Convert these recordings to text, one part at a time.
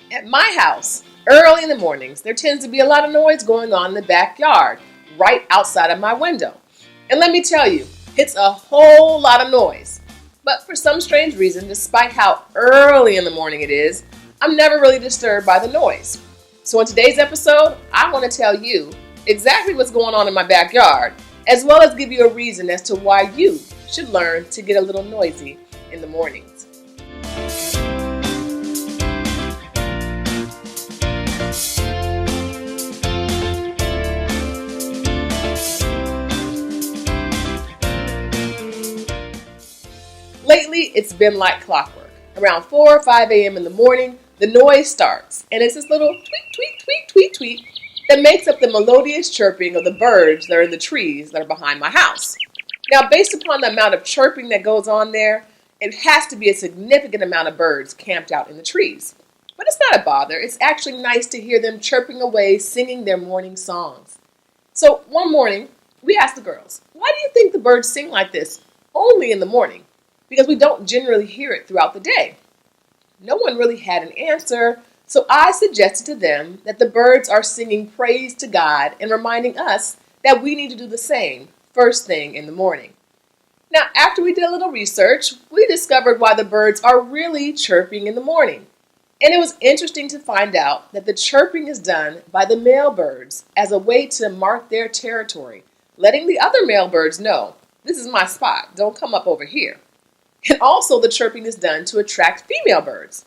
At my house, early in the mornings, there tends to be a lot of noise going on in the backyard, right outside of my window. And let me tell you, it's a whole lot of noise. But for some strange reason, despite how early in the morning it is, I'm never really disturbed by the noise. So in today's episode, I want to tell you exactly what's going on in my backyard, as well as give you a reason as to why you should learn to get a little noisy in the mornings. Lately, it's been like clockwork. Around 4 or 5 a.m. in the morning, the noise starts, and it's this little tweet, tweet, tweet, tweet, tweet that makes up the melodious chirping of the birds that are in the trees that are behind my house. Now, based upon the amount of chirping that goes on there, it has to be a significant amount of birds camped out in the trees. But it's not a bother. It's actually nice to hear them chirping away, singing their morning songs. So one morning, we asked the girls, why do you think the birds sing like this only in the morning? Because we don't generally hear it throughout the day. No one really had an answer, so I suggested to them that the birds are singing praise to God and reminding us that we need to do the same first thing in the morning. Now, after we did a little research, we discovered why the birds are really chirping in the morning. And it was interesting to find out that the chirping is done by the male birds as a way to mark their territory, letting the other male birds know, this is my spot, don't come up over here. And also the chirping is done to attract female birds.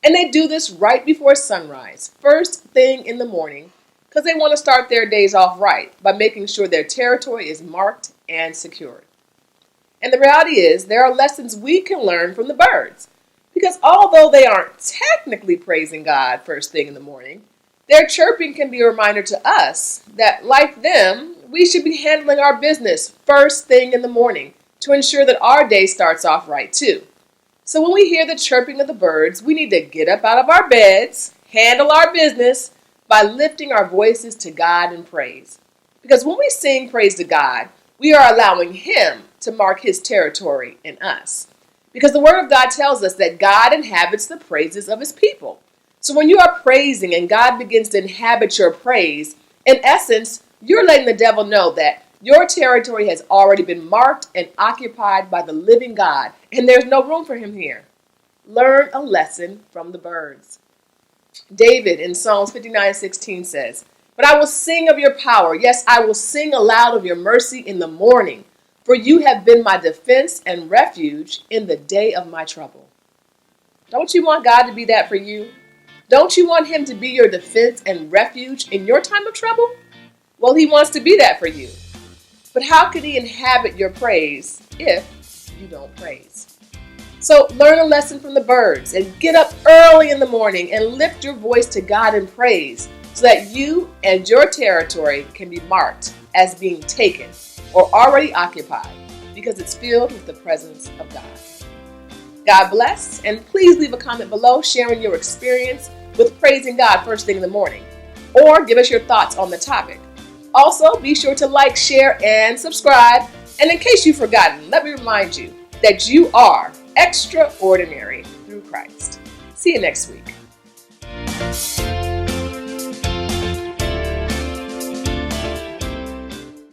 And they do this right before sunrise, first thing in the morning, because they want to start their days off right by making sure their territory is marked and secured. And the reality is there are lessons we can learn from the birds, because although they aren't technically praising God first thing in the morning, their chirping can be a reminder to us that, like them, we should be handling our business first thing in the morning, to ensure that our day starts off right too. So when we hear the chirping of the birds, we need to get up out of our beds, handle our business by lifting our voices to God in praise. Because when we sing praise to God, we are allowing Him to mark His territory in us. Because the Word of God tells us that God inhabits the praises of His people. So when you are praising and God begins to inhabit your praise, in essence, you're letting the devil know that your territory has already been marked and occupied by the living God, and there's no room for him here. Learn a lesson from the birds. David in Psalms 59:16 says, but I will sing of your power. Yes, I will sing aloud of your mercy in the morning, for you have been my defense and refuge in the day of my trouble. Don't you want God to be that for you? Don't you want him to be your defense and refuge in your time of trouble? Well, he wants to be that for you. But how could he inhabit your praise if you don't praise? So learn a lesson from the birds and get up early in the morning and lift your voice to God in praise so that you and your territory can be marked as being taken or already occupied because it's filled with the presence of God. God bless, and please leave a comment below sharing your experience with praising God first thing in the morning, or give us your thoughts on the topic. Also, be sure to like, share, and subscribe. And in case you've forgotten, let me remind you that you are extraordinary through Christ. See you next week.